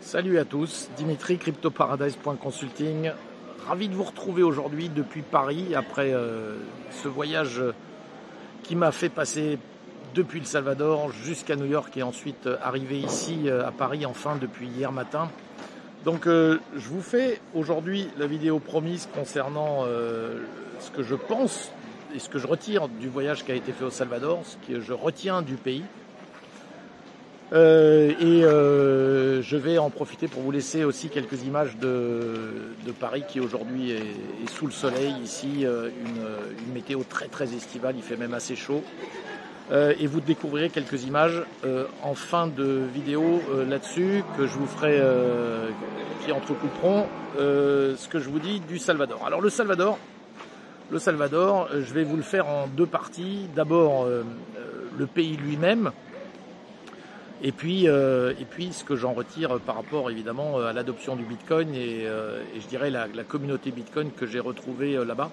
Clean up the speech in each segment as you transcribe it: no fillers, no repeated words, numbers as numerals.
Salut à tous, Dimitri, CryptoParadise.consulting. Ravi de vous retrouver aujourd'hui depuis Paris après ce voyage qui m'a fait passer depuis le Salvador jusqu'à New York et ensuite arriver ici à Paris enfin depuis hier matin. Donc je vous fais aujourd'hui la vidéo promise concernant ce que je pense et ce que je retire du voyage qui a été fait au Salvador, ce que je retiens du pays. Je vais en profiter pour vous laisser aussi quelques images de Paris qui aujourd'hui est sous le soleil. Ici, une météo très estivale, il fait même assez chaud. Et vous découvrirez quelques images en fin de vidéo là-dessus que je vous ferai, qui entrecouperont ce que je vous dis du Salvador. Alors le Salvador, je vais vous le faire en deux parties. D'abord le pays lui-même. Et puis ce que j'en retire par rapport évidemment à l'adoption du Bitcoin et je dirais la communauté Bitcoin que j'ai retrouvée là-bas.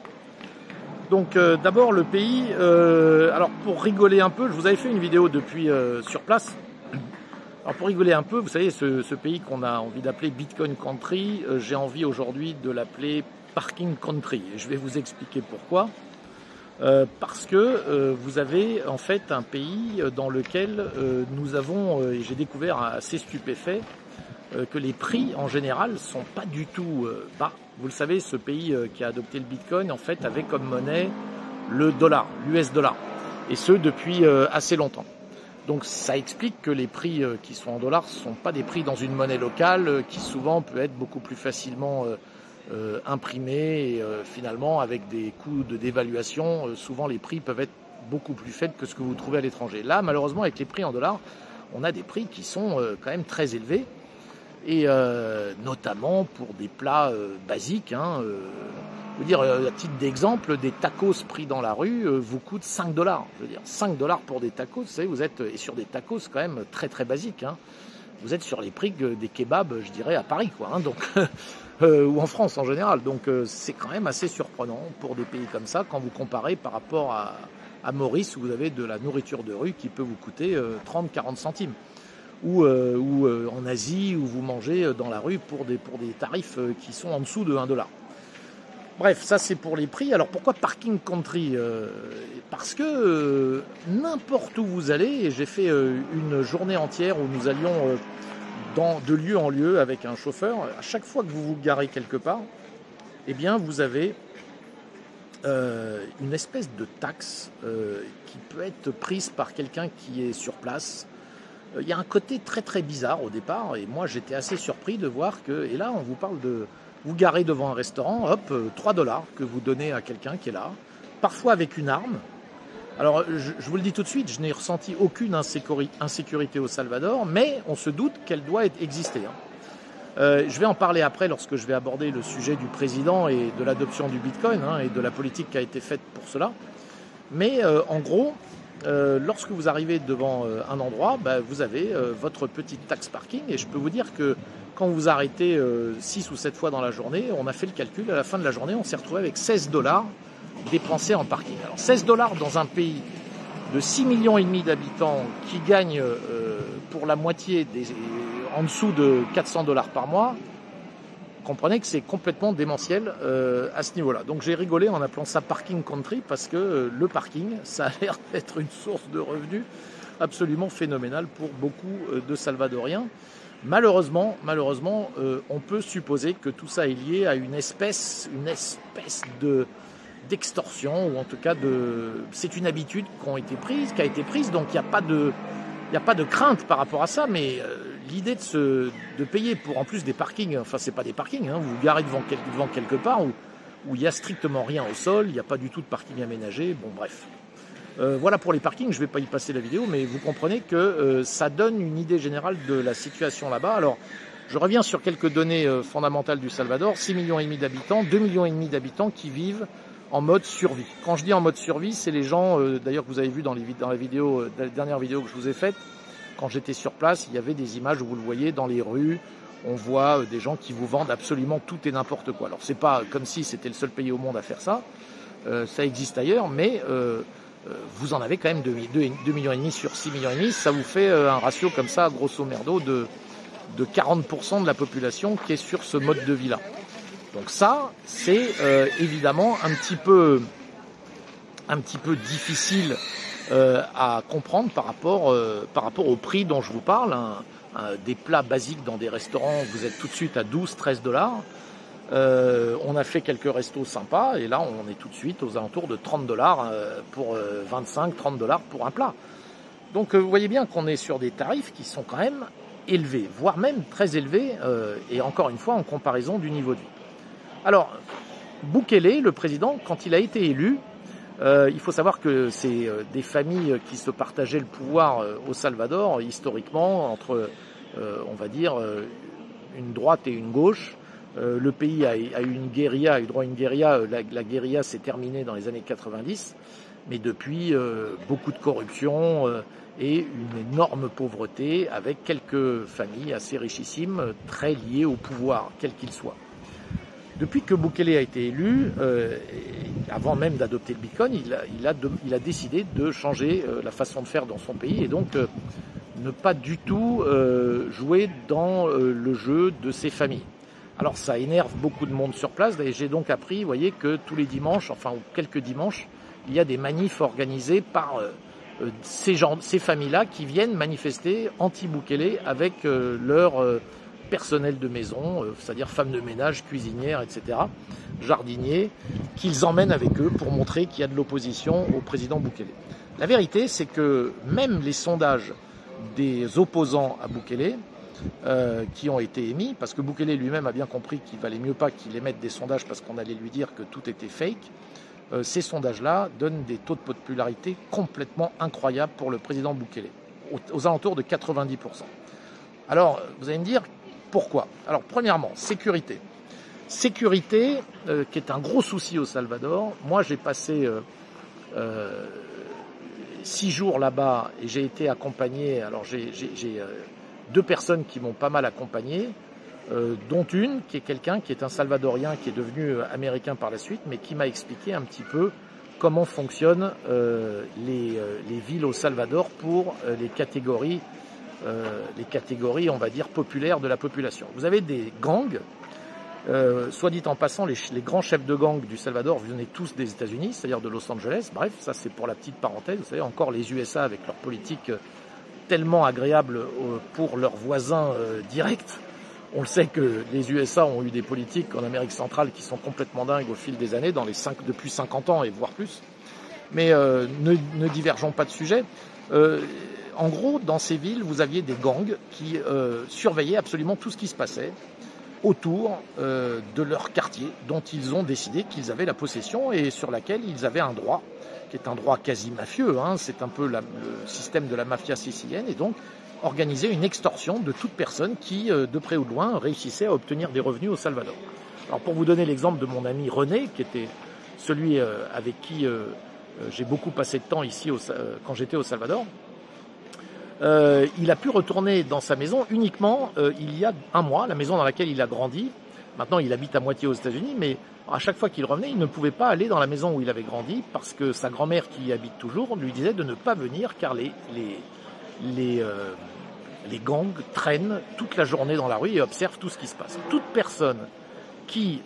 Donc d'abord le pays, alors pour rigoler un peu, je vous avais fait une vidéo depuis sur place. Alors pour rigoler un peu, vous savez ce pays qu'on a envie d'appeler Bitcoin Country, j'ai envie aujourd'hui de l'appeler Parking Country. Et je vais vous expliquer pourquoi. Parce que vous avez en fait un pays dans lequel nous avons, et j'ai découvert assez stupéfait, que les prix en général sont pas du tout bas. Vous le savez, ce pays qui a adopté le Bitcoin en fait avait comme monnaie le dollar, l'US dollar, et ce depuis assez longtemps. Donc ça explique que les prix qui sont en dollars ne sont pas des prix dans une monnaie locale qui souvent peut être beaucoup plus facilement imprimé et finalement avec des coûts de dévaluation, souvent les prix peuvent être beaucoup plus faibles que ce que vous trouvez à l'étranger. Là, malheureusement, avec les prix en dollars, on a des prix qui sont quand même très élevés et notamment pour des plats basiques. Je veux dire, à titre d'exemple, des tacos pris dans la rue vous coûtent 5 $. Je veux dire, 5 $ pour des tacos, vous savez, vous êtes et sur des tacos quand même très basiques. Vous êtes sur les prix des kebabs, je dirais, à Paris, quoi. Donc ou en France en général. Donc c'est quand même assez surprenant pour des pays comme ça quand vous comparez par rapport à Maurice où vous avez de la nourriture de rue qui peut vous coûter 30-40 centimes. Ou en Asie où vous mangez dans la rue pour des tarifs qui sont en dessous de 1 $. Bref, ça c'est pour les prix. Alors pourquoi Parking Country? Parce que n'importe où vous allez, et j'ai fait une journée entière où nous allions de lieu en lieu avec un chauffeur, à chaque fois que vous vous garez quelque part, eh bien vous avez une espèce de taxe qui peut être prise par quelqu'un qui est sur place. Il y a un côté très bizarre au départ, et moi j'étais assez surpris de voir que, et là on vous parle de vous garer devant un restaurant, hop, 3 $ que vous donnez à quelqu'un qui est là, parfois avec une arme. Alors, je vous le dis tout de suite, je n'ai ressenti aucune insécurité au Salvador, mais on se doute qu'elle doit exister. Je vais en parler après lorsque je vais aborder le sujet du président et de l'adoption du Bitcoin et de la politique qui a été faite pour cela. Mais en gros, lorsque vous arrivez devant un endroit, vous avez votre petite taxe parking et je peux vous dire que quand vous arrêtez 6 ou 7 fois dans la journée, on a fait le calcul, à la fin de la journée, on s'est retrouvé avec 16 $ dépensés en parking. Alors 16 $ dans un pays de 6,5 millions d'habitants qui gagne pour la moitié en dessous de 400 $ par mois, comprenez que c'est complètement démentiel à ce niveau-là. Donc j'ai rigolé en appelant ça Parking Country parce que le parking, ça a l'air d'être une source de revenus absolument phénoménale pour beaucoup de Salvadoriens. Malheureusement, on peut supposer que tout ça est lié à une espèce d'extorsion, ou en tout cas c'est une habitude qui a été prise, donc il n'y a pas de crainte par rapport à ça, mais l'idée de payer pour en plus des parkings, enfin c'est pas des parkings, vous vous garez devant quelque part où il n'y a strictement rien au sol, il n'y a pas du tout de parking aménagé, bon bref. Voilà pour les parkings, je ne vais pas y passer la vidéo, mais vous comprenez que ça donne une idée générale de la situation là-bas. Alors, je reviens sur quelques données fondamentales du Salvador. 6,5 millions d'habitants, 2,5 millions d'habitants qui vivent en mode survie. Quand je dis en mode survie, c'est les gens, d'ailleurs que vous avez vu dans la dernière vidéo que je vous ai faite, quand j'étais sur place, il y avait des images où vous le voyez dans les rues, on voit des gens qui vous vendent absolument tout et n'importe quoi. Alors, c'est pas comme si c'était le seul pays au monde à faire ça, ça existe ailleurs, mais vous en avez quand même 2,5 millions sur 6,5 millions, ça vous fait un ratio comme ça, grosso merdo, de 40% de la population qui est sur ce mode de vie-là. Donc ça, c'est évidemment un petit peu difficile à comprendre par rapport au prix dont je vous parle. Des plats basiques dans des restaurants, vous êtes tout de suite à 12-13 $. On a fait quelques restos sympas et là on est tout de suite aux alentours de 30 $ pour 25-30 $ pour un plat. Donc vous voyez bien qu'on est sur des tarifs qui sont quand même élevés, voire même très élevés, et encore une fois en comparaison du niveau de vie. Alors, Bukele, le président, quand il a été élu, il faut savoir que c'est des familles qui se partageaient le pouvoir au Salvador, historiquement, entre, on va dire, une droite et une gauche. Le pays a eu une guérilla, a eu droit à une guérilla. La guérilla s'est terminée dans les années 90, mais depuis, beaucoup de corruption et une énorme pauvreté, avec quelques familles assez richissimes, très liées au pouvoir, quel qu'il soit. Depuis que Bukele a été élu, avant même d'adopter le Bitcoin, il a décidé de changer la façon de faire dans son pays et donc ne pas du tout jouer dans le jeu de ses familles. Alors ça énerve beaucoup de monde sur place. J'ai donc appris, vous voyez, que tous les dimanches, enfin ou quelques dimanches, il y a des manifs organisés par ces familles-là qui viennent manifester anti-Bukele avec leur personnel de maison, c'est-à-dire femmes de ménage, cuisinières, etc., jardiniers, qu'ils emmènent avec eux pour montrer qu'il y a de l'opposition au président Bukele. La vérité, c'est que même les sondages des opposants à Bukele, qui ont été émis, parce que Bukele lui-même a bien compris qu'il valait mieux pas qu'il émette des sondages parce qu'on allait lui dire que tout était fake, ces sondages-là donnent des taux de popularité complètement incroyables pour le président Bukele, aux alentours de 90%. Alors, vous allez me dire, pourquoi? Alors, premièrement, sécurité. Sécurité, qui est un gros souci au Salvador. Moi, j'ai passé 6 jours là-bas et j'ai été accompagné. Alors, j'ai 2 personnes qui m'ont pas mal accompagné, dont une qui est quelqu'un qui est un Salvadorien qui est devenu américain par la suite, mais qui m'a expliqué un petit peu comment fonctionnent les villes au Salvador pour les catégories, on va dire, populaires de la population. Vous avez des gangs, soit dit en passant, les grands chefs de gang du Salvador venaient tous des États-Unis, c'est-à-dire de Los Angeles. Bref, ça c'est pour la petite parenthèse. Vous savez, encore les USA avec leur politique tellement agréable pour leurs voisins directs. On le sait que les USA ont eu des politiques en Amérique centrale qui sont complètement dingues au fil des années, depuis 50 ans et voire plus. Mais ne divergeons pas de sujet. En gros, dans ces villes, vous aviez des gangs qui surveillaient absolument tout ce qui se passait autour de leur quartier, dont ils ont décidé qu'ils avaient la possession et sur laquelle ils avaient un droit, qui est un droit quasi mafieux, hein, c'est un peu le système de la mafia sicilienne, et donc organiser une extorsion de toute personne qui, de près ou de loin, réussissait à obtenir des revenus au Salvador. Alors pour vous donner l'exemple de mon ami René, qui était celui avec qui j'ai beaucoup passé de temps ici quand j'étais au Salvador, il a pu retourner dans sa maison uniquement il y a 1 mois, la maison dans laquelle il a grandi. Maintenant, il habite à moitié aux États-Unis, mais à chaque fois qu'il revenait, il ne pouvait pas aller dans la maison où il avait grandi parce que sa grand-mère, qui y habite toujours, lui disait de ne pas venir car les gangs traînent toute la journée dans la rue et observent tout ce qui se passe. Toute personne qui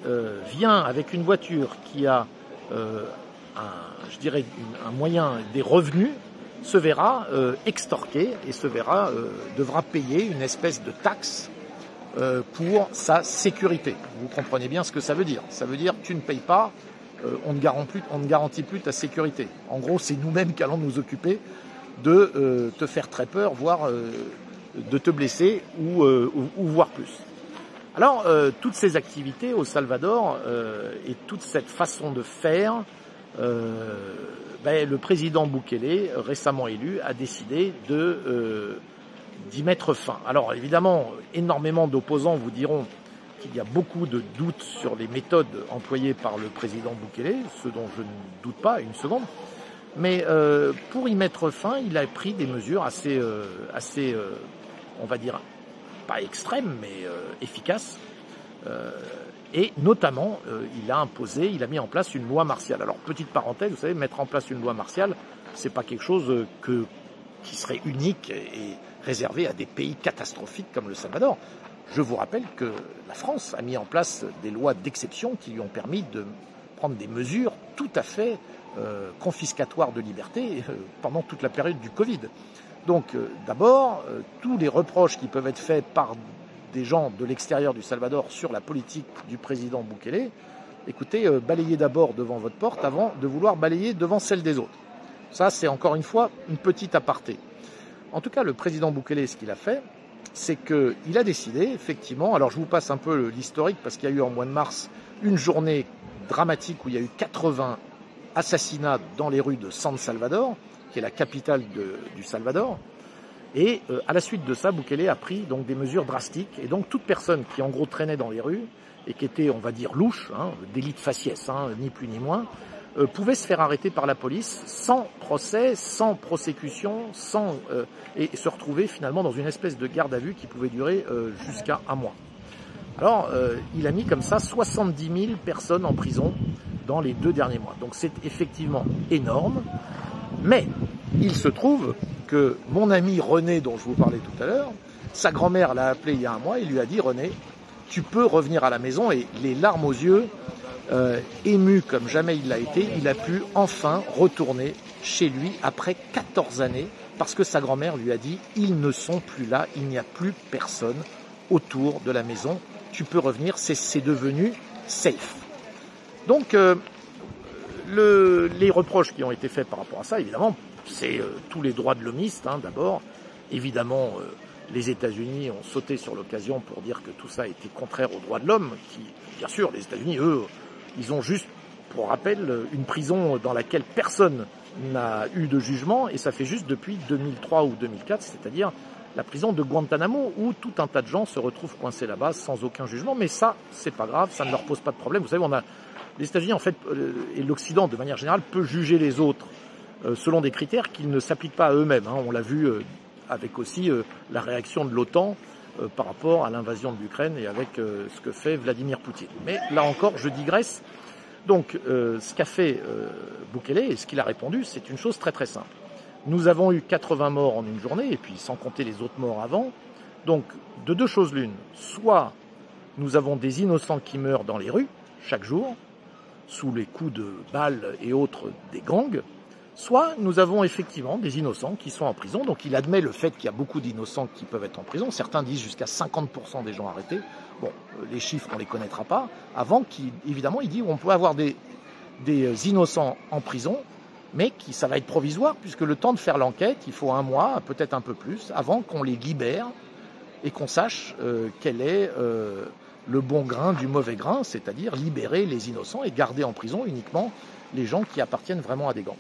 vient avec une voiture qui a, un moyen, des revenus, se verra extorqué et devra payer une espèce de taxe pour sa sécurité. Vous comprenez bien ce que ça veut dire. Ça veut dire tu ne payes pas, on ne garantit plus ta sécurité. En gros, c'est nous-mêmes qui allons nous occuper de te faire très peur, voire de te blesser ou voire plus. Alors, toutes ces activités au Salvador et toute cette façon de faire, le président Bukele, récemment élu, a décidé d'y mettre fin. Alors évidemment, énormément d'opposants vous diront qu'il y a beaucoup de doutes sur les méthodes employées par le président Bukele, ce dont je ne doute pas une seconde. Mais pour y mettre fin, il a pris des mesures assez on va dire, pas extrêmes, mais efficaces. Et notamment, il a mis en place une loi martiale. Alors, petite parenthèse, vous savez, mettre en place une loi martiale, c'est pas quelque chose qui serait unique et réservé à des pays catastrophiques comme le Salvador. Je vous rappelle que la France a mis en place des lois d'exception qui lui ont permis de prendre des mesures tout à fait confiscatoires de liberté pendant toute la période du Covid. Donc d'abord, tous les reproches qui peuvent être faits par des gens de l'extérieur du Salvador sur la politique du président Bukele, écoutez, balayez d'abord devant votre porte avant de vouloir balayer devant celle des autres. Ça, c'est encore une fois une petite aparté. En tout cas, le président Bukele, ce qu'il a fait, c'est qu'il a décidé, effectivement, alors je vous passe un peu l'historique, parce qu'il y a eu en mois de mars une journée dramatique où il y a eu 80 assassinats dans les rues de San Salvador, qui est la capitale du Salvador. Et à la suite de ça, Bukele a pris donc des mesures drastiques. Et donc toute personne qui en gros traînait dans les rues et qui était, on va dire, louche, délit de faciès, ni plus ni moins, pouvait se faire arrêter par la police sans procès, sans prosécution, et se retrouver finalement dans une espèce de garde à vue qui pouvait durer jusqu'à un mois. Alors, il a mis comme ça 70 000 personnes en prison dans les 2 derniers mois. Donc c'est effectivement énorme, mais il se trouve que mon ami René, dont je vous parlais tout à l'heure, sa grand-mère l'a appelé il y a un mois et lui a dit « René, tu peux revenir à la maison » et les larmes aux yeux, ému comme jamais il l'a été, il a pu enfin retourner chez lui après 14 années parce que sa grand-mère lui a dit « Ils ne sont plus là, il n'y a plus personne autour de la maison, tu peux revenir, c'est devenu safe ». Donc, les reproches qui ont été faits par rapport à ça, évidemment, c'est tous les droits de l'homiste, d'abord. Évidemment, les États-Unis ont sauté sur l'occasion pour dire que tout ça était contraire aux droits de l'homme. Bien sûr, les États-Unis, eux, ils ont juste, pour rappel, une prison dans laquelle personne n'a eu de jugement, et ça fait juste depuis 2003 ou 2004, c'est-à-dire la prison de Guantanamo, où tout un tas de gens se retrouvent coincés là-bas sans aucun jugement. Mais ça, c'est pas grave, ça ne leur pose pas de problème. Vous savez, les États-Unis, en fait, et l'Occident, de manière générale, peut juger les autres selon des critères qui ne s'appliquent pas à eux-mêmes. On l'a vu avec aussi la réaction de l'OTAN par rapport à l'invasion de l'Ukraine et avec ce que fait Vladimir Poutine. Mais là encore, je digresse. Donc, ce qu'a fait Bukele et ce qu'il a répondu, c'est une chose très très simple. Nous avons eu 80 morts en une journée, et puis sans compter les autres morts avant. Donc, de deux choses l'une. Soit nous avons des innocents qui meurent dans les rues, chaque jour, sous les coups de balles et autres des gangs, soit nous avons effectivement des innocents qui sont en prison. Donc il admet le fait qu'il y a beaucoup d'innocents qui peuvent être en prison. Certains disent jusqu'à 50% des gens arrêtés. Bon, les chiffres, on ne les connaîtra pas. Avant, évidemment, il dit qu'on peut avoir des innocents en prison, mais ça va être provisoire, puisque le temps de faire l'enquête, il faut 1 mois, peut-être un peu plus, avant qu'on les libère et qu'on sache quel est le bon grain du mauvais grain, c'est-à-dire libérer les innocents et garder en prison uniquement les gens qui appartiennent vraiment à des gangs.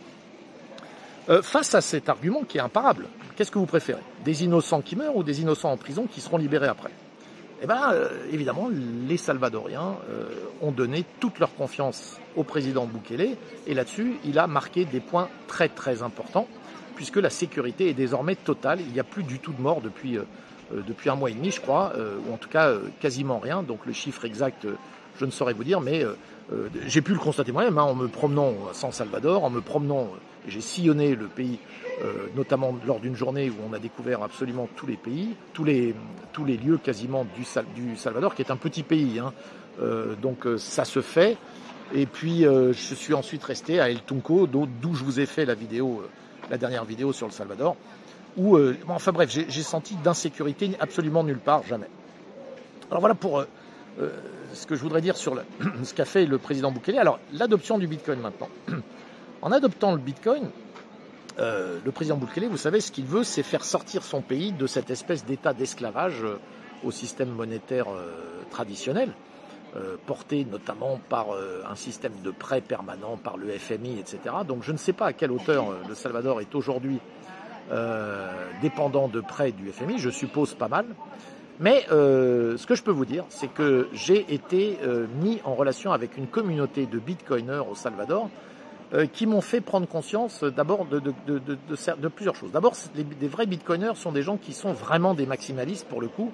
Face à cet argument qui est imparable, qu'est-ce que vous préférez? Des innocents qui meurent ou des innocents en prison qui seront libérés après? Eh bien, évidemment, les Salvadoriens ont donné toute leur confiance au président Bukele, et là-dessus, il a marqué des points très très importants, puisque la sécurité est désormais totale. Il n'y a plus du tout de morts depuis 1 mois et demi, je crois, ou en tout cas quasiment rien. Donc le chiffre exact, je ne saurais vous dire, mais j'ai pu le constater moi-même en me promenant à San Salvador, en me promenant, j'ai sillonné le pays, notamment lors d'une journée où on a découvert absolument tous les pays, tous les lieux quasiment du Salvador, qui est un petit pays, donc ça se fait. Et puis je suis ensuite resté à El Tunco, d'où je vous ai fait la dernière vidéo sur le Salvador, où, enfin bref, j'ai senti d'insécurité absolument nulle part, jamais. Alors voilà pour ce que je voudrais dire sur ce qu'a fait le président Bukele. Alors, l'adoption du Bitcoin maintenant. En adoptant le Bitcoin, le président Bukele, vous savez, ce qu'il veut, c'est faire sortir son pays de cette espèce d'état d'esclavage au système monétaire traditionnel, porté notamment par un système de prêts permanent, par le FMI, etc. Donc je ne sais pas à quelle hauteur le Salvador est aujourd'hui dépendant de prêts du FMI, je suppose pas mal. Mais ce que je peux vous dire, c'est que j'ai été mis en relation avec une communauté de bitcoiners au Salvador qui m'ont fait prendre conscience d'abord de plusieurs choses. D'abord, des vrais bitcoiners sont des gens qui sont vraiment des maximalistes pour le coup.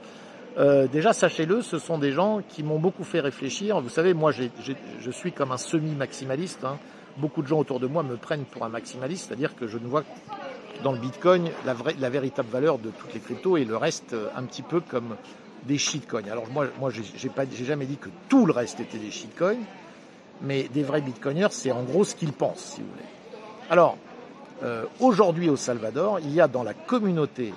Déjà, sachez-le, ce sont des gens qui m'ont beaucoup fait réfléchir. Vous savez, moi, je suis comme un semi-maximaliste. Beaucoup de gens autour de moi me prennent pour un maximaliste, c'est-à-dire que je ne vois dans le Bitcoin, la véritable valeur de toutes les cryptos et le reste un petit peu comme des shitcoins. Alors moi j'ai jamais dit que tout le reste était des shitcoins, mais des vrais bitcoiners, c'est en gros ce qu'ils pensent, si vous voulez. Alors, aujourd'hui au Salvador, il y a dans la communauté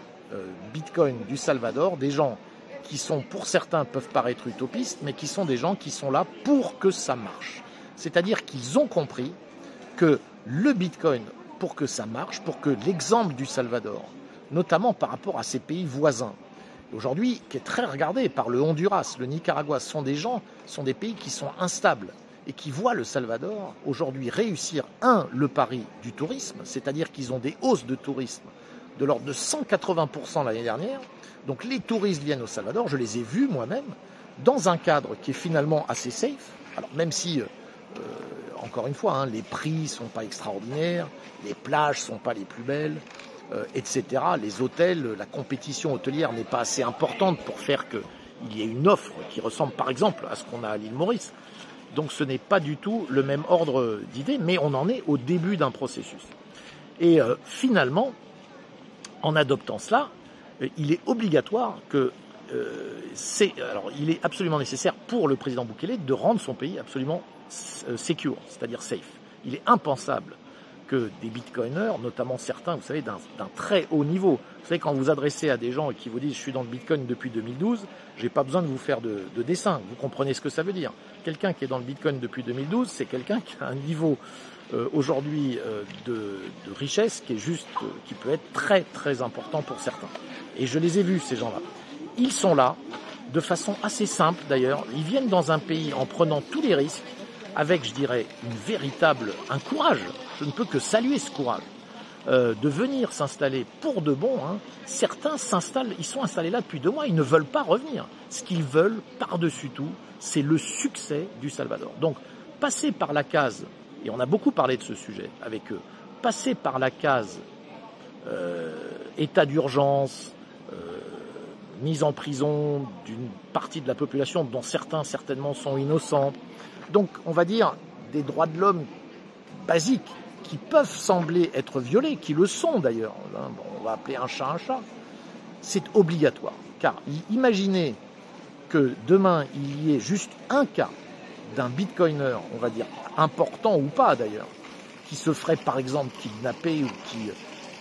Bitcoin du Salvador des gens qui sont, pour certains, peuvent paraître utopistes, mais qui sont des gens qui sont là pour que ça marche. C'est-à-dire qu'ils ont compris que le Bitcoin, pour que ça marche, pour que l'exemple du Salvador, notamment par rapport à ses pays voisins, aujourd'hui, qui est très regardé par le Honduras, le Nicaragua, sont des pays qui sont instables et qui voient le Salvador aujourd'hui réussir, le pari du tourisme, c'est-à-dire qu'ils ont des hausses de tourisme de l'ordre de 180% l'année dernière. Donc les touristes viennent au Salvador, je les ai vus moi-même, dans un cadre qui est finalement assez safe. Alors même si, encore une fois, les prix ne sont pas extraordinaires, les plages ne sont pas les plus belles, etc. Les hôtels, la compétition hôtelière n'est pas assez importante pour faire qu'il y ait une offre qui ressemble par exemple à ce qu'on a à l'île Maurice. Donc ce n'est pas du tout le même ordre d'idées, mais on en est au début d'un processus. Et finalement, en adoptant cela, il est obligatoire que alors il est absolument nécessaire pour le président Bukele de rendre son pays absolument secure, c'est-à-dire safe. Il est impensable que des bitcoiners, notamment certains, vous savez, d'un très haut niveau. Vous savez, quand vous adressez à des gens qui vous disent « je suis dans le bitcoin depuis 2012 », je n'ai pas besoin de vous faire de dessin, vous comprenez ce que ça veut dire. Quelqu'un qui est dans le bitcoin depuis 2012, c'est quelqu'un qui a un niveau aujourd'hui de richesse qui peut être très très important pour certains. Et je les ai vus, ces gens-là. Ils sont là, de façon assez simple d'ailleurs, ils viennent dans un pays en prenant tous les risques, avec, je dirais, un courage, je ne peux que saluer ce courage, de venir s'installer pour de bon. Certains s'installent, ils sont installés là depuis 2 mois, ils ne veulent pas revenir. Ce qu'ils veulent, par-dessus tout, c'est le succès du Salvador. Donc, passer par la case, et on a beaucoup parlé de ce sujet avec eux, passer par la case état d'urgence, mise en prison d'une partie de la population dont certains certainement sont innocents, donc on va dire des droits de l'homme basiques qui peuvent sembler être violés, qui le sont d'ailleurs, bon, on va appeler un chat, c'est obligatoire. Car imaginez que demain il y ait juste un cas d'un bitcoiner, on va dire important ou pas d'ailleurs, qui se ferait par exemple kidnapper ou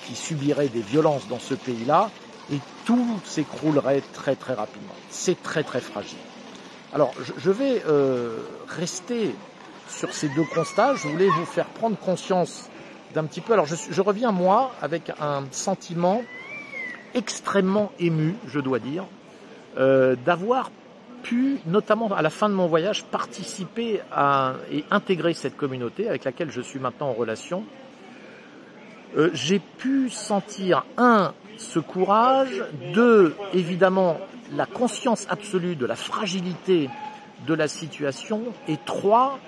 qui subirait des violences dans ce pays-là, et tout s'écroulerait très très rapidement. C'est très très fragile. Alors je vais rester sur ces 2 constats. Je voulais vous faire prendre conscience d'un petit peu. Alors je reviens moi avec un sentiment extrêmement ému, je dois dire, d'avoir pu, notamment à la fin de mon voyage, participer et intégrer cette communauté avec laquelle je suis maintenant en relation. J'ai pu sentir, ce courage, 2, évidemment, la conscience absolue de la fragilité de la situation, et 3,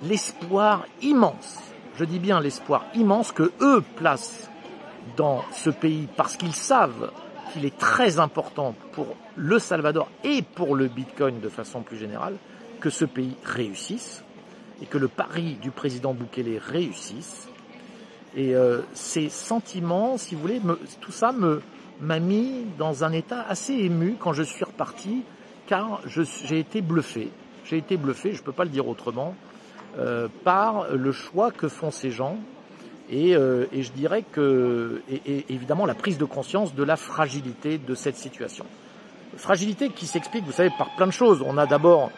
l'espoir immense, je dis bien l'espoir immense que eux placent dans ce pays, parce qu'ils savent qu'il est très important pour le Salvador et pour le Bitcoin de façon plus générale, que ce pays réussisse, et que le pari du président Bukele réussisse. Et ces sentiments, si vous voulez, tout ça m'a mis dans un état assez ému quand je suis reparti, car j'ai été bluffé. J'ai été bluffé, je ne peux pas le dire autrement, par le choix que font ces gens. Et je dirais que, évidemment, la prise de conscience de la fragilité de cette situation. Fragilité qui s'explique, vous savez, par plein de choses. On a d'abord,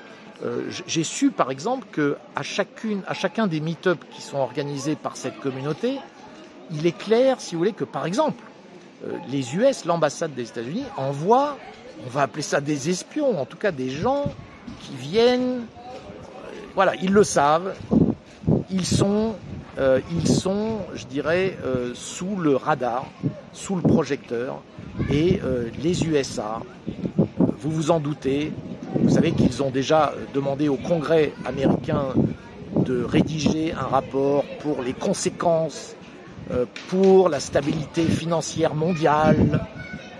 j'ai su par exemple qu'à chacun des meet-up qui sont organisés par cette communauté, il est clair, si vous voulez, que par exemple, les US, l'ambassade des États-Unis, envoie, on va appeler ça des espions, en tout cas des gens qui viennent, voilà, ils le savent, ils sont, je dirais, sous le radar, sous le projecteur, et les USA, vous vous en doutez, vous savez qu'ils ont déjà demandé au Congrès américain de rédiger un rapport pour les conséquences, pour la stabilité financière mondiale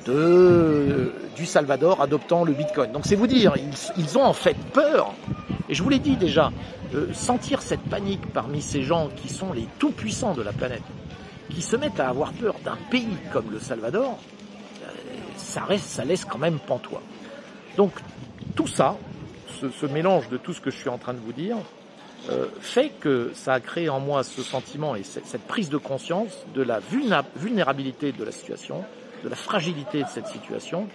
du Salvador adoptant le Bitcoin. Donc c'est vous dire, ils ont en fait peur Et je vous l'ai dit déjà, sentir cette panique parmi ces gens qui sont les tout-puissants de la planète, qui se mettent à avoir peur d'un pays comme le Salvador, ça laisse quand même pantois. Donc tout ça, ce mélange de tout ce que je suis en train de vous dire, fait que ça a créé en moi ce sentiment et cette prise de conscience de la vulnérabilité de la situation, de la fragilité de cette situation,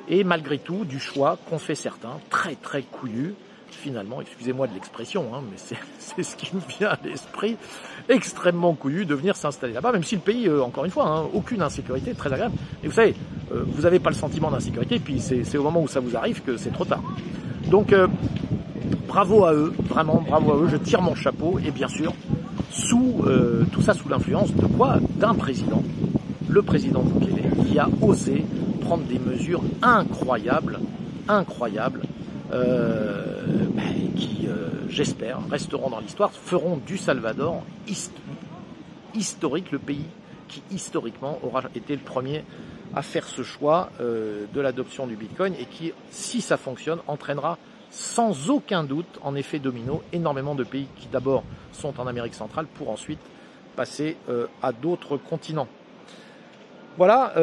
et malgré tout du choix qu'ont fait certains, très très couillus, finalement, excusez-moi de l'expression, hein, mais c'est ce qui me vient à l'esprit, extrêmement couillu de venir s'installer là-bas, même si le pays, encore une fois, hein, aucune insécurité, très agréable. Et vous savez, vous n'avez pas le sentiment d'insécurité, puis c'est au moment où ça vous arrive que c'est trop tard. Donc, bravo à eux, vraiment bravo à eux, je tire mon chapeau, et bien sûr, tout ça sous l'influence de quoi? D'un président, le président Bukele, qui a osé prendre des mesures incroyables, qui, j'espère, resteront dans l'histoire, feront du Salvador historique, le pays qui historiquement aura été le premier à faire ce choix de l'adoption du Bitcoin et qui, si ça fonctionne, entraînera sans aucun doute, en effet domino, énormément de pays qui d'abord sont en Amérique centrale pour ensuite passer à d'autres continents. Voilà,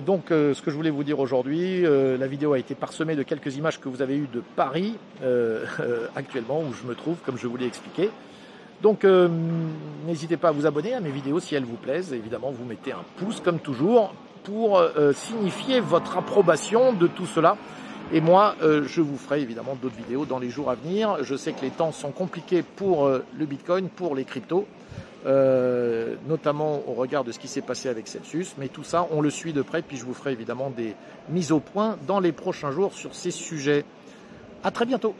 donc ce que je voulais vous dire aujourd'hui, la vidéo a été parsemée de quelques images que vous avez eues de Paris, actuellement, où je me trouve, comme je vous l'ai expliqué. Donc n'hésitez pas à vous abonner à mes vidéos si elles vous plaisent. Évidemment, vous mettez un pouce, comme toujours, pour signifier votre approbation de tout cela. Et moi, je vous ferai évidemment d'autres vidéos dans les jours à venir. Je sais que les temps sont compliqués pour le Bitcoin, pour les cryptos. Notamment au regard de ce qui s'est passé avec Celsius, mais tout ça on le suit de près, puis je vous ferai évidemment des mises au point dans les prochains jours sur ces sujets. À très bientôt.